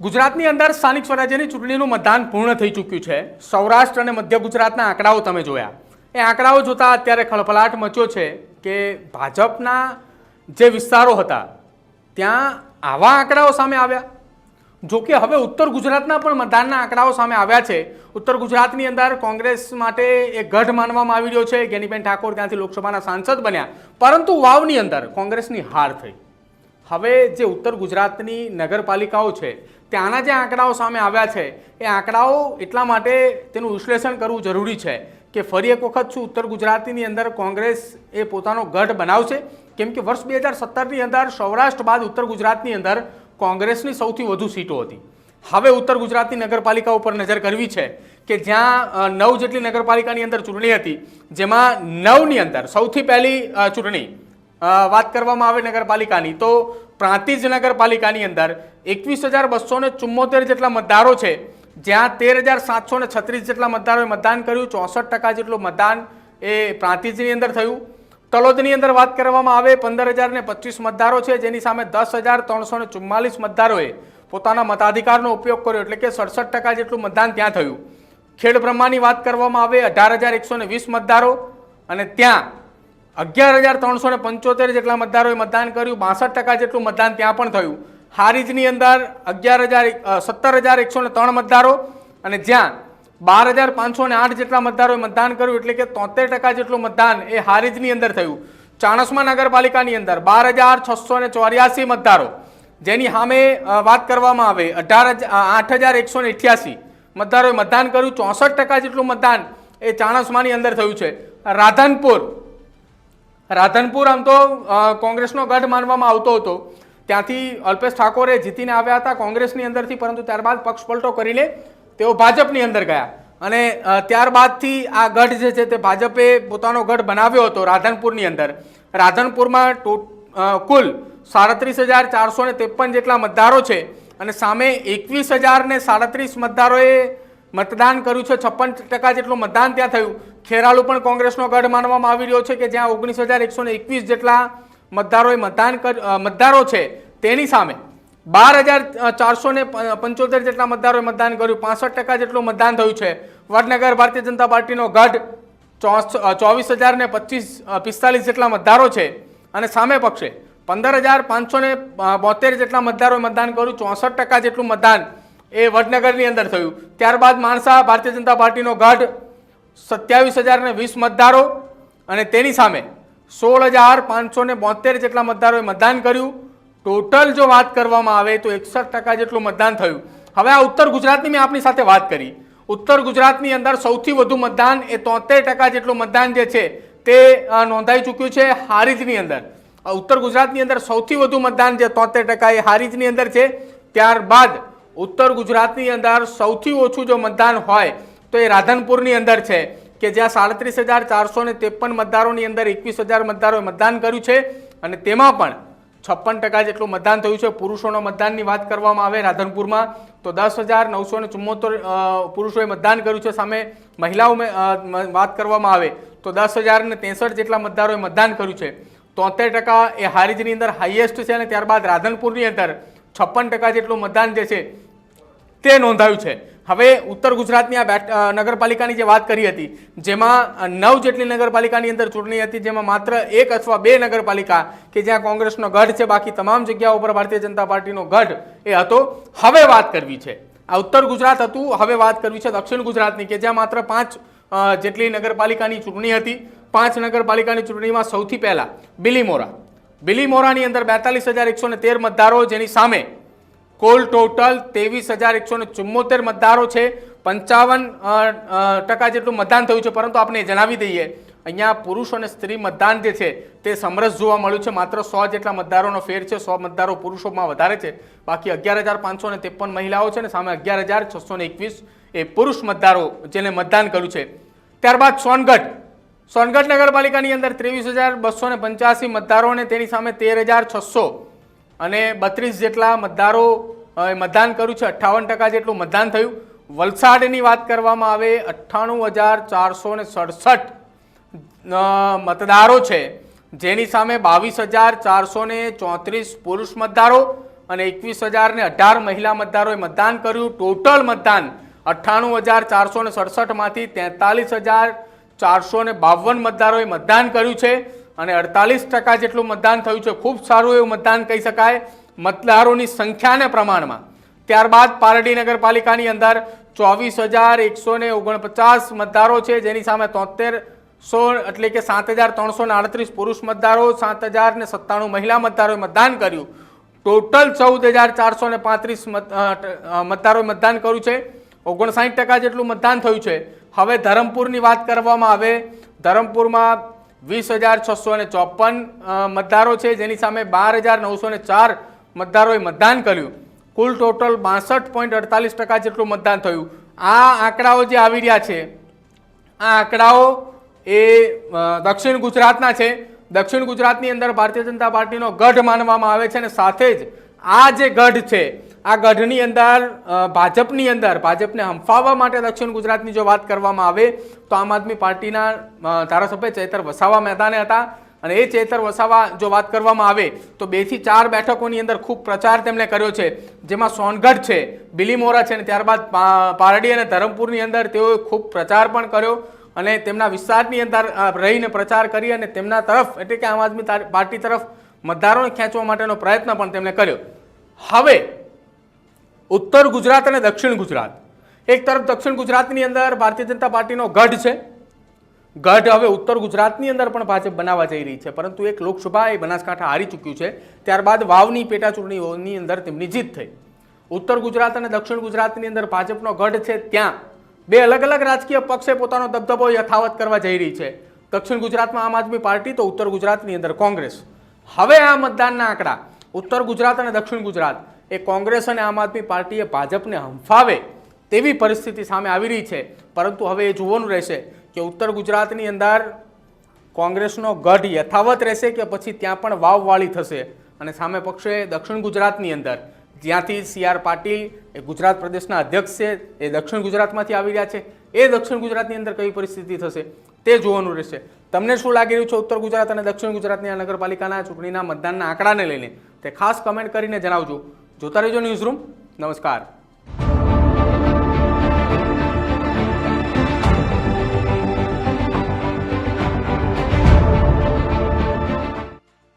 ગુજરાતની અંદર સ્થાનિક સ્વરાજ્યની ચૂંટણીનું મતદાન પૂર્ણ થઈ ચૂક્યું છે। સૌરાષ્ટ્ર અને મધ્ય ગુજરાતના આંકડાઓ તમે જોયા। એ આંકડાઓ જોતા અત્યારે ખળભળાટ મચ્યો છે કે ભાજપના જે વિસ્તારો હતા ત્યાં આવા આંકડાઓ સામે આવ્યા। જો કે હવે ઉત્તર ગુજરાતના પણ મતદાનના આંકડાઓ સામે આવ્યા છે। ઉત્તર ગુજરાતની અંદર કોંગ્રેસ માટે એક ગઢ માનવામાં આવી રહ્યો છે। ગેનીબેન ઠાકોર ત્યાંથી લોકસભાના સાંસદ બન્યા, પરંતુ વાવની અંદર કોંગ્રેસની હાર થઈ। હવે જે ઉત્તર ગુજરાતની નગરપાલિકાઓ છે ત્યાંના જે આંકડાઓ સામે આવ્યા છે એ આંકડાઓ એટલા માટે તેનું વિશ્લેષણ કરવું જરૂરી છે કે ફરી એક વખત શું ઉત્તર ગુજરાતની અંદર કોંગ્રેસ એ પોતાનો ગઢ બનાવશે? કેમ કે વર્ષ 2017ની અંદર સૌરાષ્ટ્ર બાદ ઉત્તર ગુજરાતની અંદર કોંગ્રેસની સૌથી વધુ સીટો હતી। હવે ઉત્તર ગુજરાતની નગરપાલિકા ઉપર નજર કરવી છે કે જ્યાં 9 જેટલી નગરપાલિકાની અંદર ચૂંટણી હતી, જેમાં 9ની અંદર સૌથી પહેલી ચૂંટણી વાત કરવામાં આવે નગરપાલિકાની તો પ્રાંતિજ નગરપાલિકાની અંદર 21,274 જેટલા મતદારો છે, જ્યાં 13,736 જેટલા મતદારોએ મતદાન કર્યું। 64% જેટલું મતદાન એ પ્રાંતિજની અંદર થયું। તલોદની અંદર વાત કરવામાં આવે 15,025 મતદારો છે, જેની સામે 10,344 મતદારોએ પોતાના મતાધિકારનો ઉપયોગ કર્યો, એટલે કે 67% જેટલું મતદાન ત્યાં થયું। ખેડબ્રહ્માની વાત કરવામાં આવે 18,120 મતદારો અને ત્યાં 11,375 જેટલા મતદારોએ મતદાન કર્યું। 62% જેટલું મતદાન ત્યાં પણ થયું। હારીજની અંદર 17,103 મતદારો અને જ્યાં 12,508 જેટલા મતદારોએ મતદાન કર્યું, એટલે કે 73% જેટલું મતદાન એ હારીજની અંદર થયું। ચાણસ્મા નગરપાલિકાની અંદર 12,684 મતદારો, જેની સામે વાત કરવામાં આવે 8,188 મતદારોએ મતદાન કર્યું। 64% જેટલું મતદાન એ ચાણસ્માની અંદર થયું છે। રાધનપુર આમ તો કોંગ્રેસનો ગઢ માનવામાં આવતો હતો, ત્યાંથી અલ્પેશ ઠાકોરે જીતીને આવ્યા હતા કોંગ્રેસની અંદરથી, પરંતુ ત્યારબાદ પક્ષ પલટો કરીને તેઓ ભાજપની અંદર ગયા અને ત્યારબાદથી આ ગઢ જે છે તે ભાજપે પોતાનો ગઢ બનાવ્યો હતો રાધનપુરની અંદર। રાધનપુરમાં કુલ 37,453 જેટલા મતદારો છે અને સામે 21,037 મતદારોએ મતદાન કર્યું છે। 56% જેટલું મતદાન ત્યાં થયું। ખેરાલુ પણ કોંગ્રેસનો ગઢ માનવામાં આવી રહ્યો છે કે જ્યાં 19,121 જેટલા મતદારો છે તેની સામે 12,475 જેટલા મતદારોએ મતદાન કર્યું। 65% જેટલું મતદાન થયું છે। વડનગર ભારતીય જનતા પાર્ટીનો ગઢ 24,045 જેટલા મતદારો છે અને સામે પક્ષે 15,572 જેટલા મતદારોએ મતદાન કર્યું। 64% જેટલું મતદાન એ વડનગરની અંદર થયું। ત્યારબાદ માણસા ભારતીય જનતા પાર્ટીનો ગઢ 27,020 મતદારો અને તેની સામે 16,572 જેટલા મતદારોએ મતદાન કર્યું। ટોટલ જો વાત કરવામાં આવે તો 61% જેટલું મતદાન થયું। હવે આ ઉત્તર ગુજરાતની મેં આપની સાથે વાત કરી। ઉત્તર ગુજરાતની અંદર સૌથી વધુ મતદાન એ 73% જેટલું મતદાન જે છે તે નોંધાઈ ચૂક્યું છે હારીજની અંદર। ઉત્તર ગુજરાતની અંદર સૌથી વધુ મતદાન જે 73% એ હારીજની અંદર છે। ત્યારબાદ ઉત્તર ગુજરાતની અંદર સૌથી ઓછું જો મતદાન હોય તો એ રાધનપુરની અંદર છે કે જ્યાં 37,453 મતદારોની અંદર 21,000 મતદારોએ મતદાન કર્યું છે અને તેમાં પણ 56% જેટલું મતદાન થયું છે। પુરુષોના મતદાનની વાત કરવામાં આવે રાધનપુરમાં તો 10,974 પુરુષોએ મતદાન કર્યું છે, સામે મહિલાઓ વાત કરવામાં આવે તો 10,063 જેટલા મતદારોએ મતદાન કર્યું છે। 73% એ હારીજની અંદર હાઈએસ્ટ છે અને ત્યારબાદ રાધનપુરની અંદર 56% જેટલું મતદાન જે છે તે નોંધાયું છે। હવે ઉત્તર ગુજરાતની આ નગરપાલિકાની જે વાત કરી હતી, જેમાં 9 જેટલી નગરપાલિકાની અંદર ચૂંટણી હતી, જેમાં માત્ર 1 અથવા 2 નગરપાલિકા કે જ્યાં કોંગ્રેસનો ગઢ છે, બાકી તમામ જગ્યાઓ પર ભારતીય જનતા પાર્ટીનો ગઢ એ હતો। હવે વાત કરવી છે, આ ઉત્તર ગુજરાત હતું, હવે વાત કરવી છે દક્ષિણ ગુજરાતની કે જ્યાં માત્ર 5 જેટલી નગરપાલિકાની ચૂંટણી હતી। 5 નગરપાલિકાની ચૂંટણીમાં સૌથી પહેલા બિલીમોરાની અંદર 42,113 મતદારો, જેની સામે કુલ ટોટલ 23,174 મતદારો છે। 55% જેટલું મતદાન થયું છે, પરંતુ આપણે જણાવી દઈએ અહીંયા પુરુષ અને સ્ત્રી મતદાન જે છે તે સમરસ જોવા મળ્યું છે। માત્ર 100 જેટલા મતદારોનો ફેર છે, 100 મતદારો પુરુષોમાં વધારે છે, બાકી 11,553 મહિલાઓ છે અને સામે 11,621 એ પુરુષ મતદારો જેને મતદાન કર્યું છે। ત્યારબાદ સોનગઢ નગરપાલિકાની અંદર 23,285 મતદારો અને તેની સામે 13,632 જેટલા મતદારો મતદાન કર્યું છે। 58% જેટલું મતદાન થયું। વલસાડની વાત કરવામાં આવે 98,467 મતદારો છે, જેની સામે 22,434 પુરુષ મતદારો અને 21,018 મહિલા મતદારોએ મતદાન કર્યું. ટોટલ મતદાન 98,467 માંથી 43,452 મતદારોએ મતદાન કર્યું છે અને 48% જેટલું મતદાન થયું છે. ખૂબ સારું એવું મતદાન કહી શકાય મતદારોની સંખ્યાને પ્રમાણમાં. ત્યારબાદ પારડી નગરપાલિકાની અંદર 24,149 મતદારો છે, જેની સામે 7300 એટલે કે 7,338 પુરુષ મતદારો, 7,097 મહિલા મતદારોએ મતદાન કર્યું. ટોટલ 14,435 મતદારોએ મતદાન કર્યું છે. 59% જેટલું મતદાન થયું છે. હવે ધરમપુરની વાત કરવામાં આવે, ધરમપુરમાં 20,654 મતદારો છે, જેની સામે 12,904 મતદારોએ મતદાન કર્યું. કુલ ટોટલ 62.48% જેટલું મતદાન થયું. આ આંકડાઓ જે આવી રહ્યા છે, આ આંકડાઓ એ દક્ષિણ ગુજરાતના છે. દક્ષિણ ગુજરાતની અંદર ભારતીય જનતા પાર્ટીનો ગઢ માનવામાં આવે છે અને સાથે જ આ જે ગઢ છે, આ ગઢની અંદર ભાજપને હંફાવવા માટે દક્ષિણ ગુજરાતની જો વાત કરવામાં આવે તો આમ આદમી પાર્ટીના ધારાસભ્ય ચૈતર વસાવા મેદાને હતા અને એ ચૈતર વસાવા જો વાત કરવામાં આવે તો 2 થી 4 બેઠકોની અંદર ખૂબ પ્રચાર તેમણે કર્યો છે, જેમાં સોનગઢ છે, બિલીમોરા છે અને ત્યારબાદ પારડી અને ધરમપુરની અંદર તેઓએ ખૂબ પ્રચાર પણ કર્યો અને તેમના વિસ્તારની અંદર રહીને પ્રચાર કરી અને તેમના તરફ એટલે કે આમ આદમી પાર્ટી તરફ મતદારોને ખેંચવા માટેનો પ્રયત્ન પણ તેમણે કર્યો. હવે ઉત્તર ગુજરાત અને દક્ષિણ ગુજરાત, એક તરફ દક્ષિણ ગુજરાતની અંદર ભારતીય જનતા પાર્ટીનો ગઢ છે. ગઢ હવે ઉત્તર ગુજરાતની અંદર પણ ભાજપ બનાવવા જઈ રહી છે, પરંતુ એક લોકસભા એ બનાસકાંઠા હારી ચૂક્યું છે. ત્યારબાદ વાવની પેટા ચૂંટણીઓની અંદર તેમની જીત થઈ. ઉત્તર ગુજરાત અને દક્ષિણ ગુજરાતની અંદર ભાજપનો ગઢ છે, ત્યાં બે અલગ અલગ રાજકીય પક્ષે પોતાનો દબદબો યથાવત કરવા જઈ રહી છે. દક્ષિણ ગુજરાતમાં આમ આદમી પાર્ટી તો ઉત્તર ગુજરાતની અંદર કોંગ્રેસ. હવે આ મતદાનના આંકડા ઉત્તર ગુજરાત અને દક્ષિણ ગુજરાત એ કોંગ્રેસ અને આમ આદમી પાર્ટીએ ભાજપને હંફાવે તેવી પરિસ્થિતિ સામે આવી રહી છે. પરંતુ હવે એ જોવાનું રહેશે કે ઉત્તર ગુજરાતની અંદર કોંગ્રેસનો ગઢ યથાવત રહેશે કે પછી ત્યાં પણ વાવવાળી થશે. અને સામે પક્ષે દક્ષિણ ગુજરાતની અંદર જ્યાંથી CR પાટીલ એ ગુજરાત પ્રદેશના અધ્યક્ષ છે, એ દક્ષિણ ગુજરાતમાંથી આવી રહ્યા છે, એ દક્ષિણ ગુજરાતની અંદર કઈ પરિસ્થિતિ થશે તે જોવાનું રહેશે. તમને શું લાગી રહ્યું છે ઉત્તર ગુજરાત અને દક્ષિણ ગુજરાતની આ નગરપાલિકાના ચૂંટણીના મતદાનના આંકડાને લઈને તે ખાસ કમેન્ટ કરીને જણાવજો. જોતા રહેજો ન્યૂઝરૂમ. નમસ્કાર.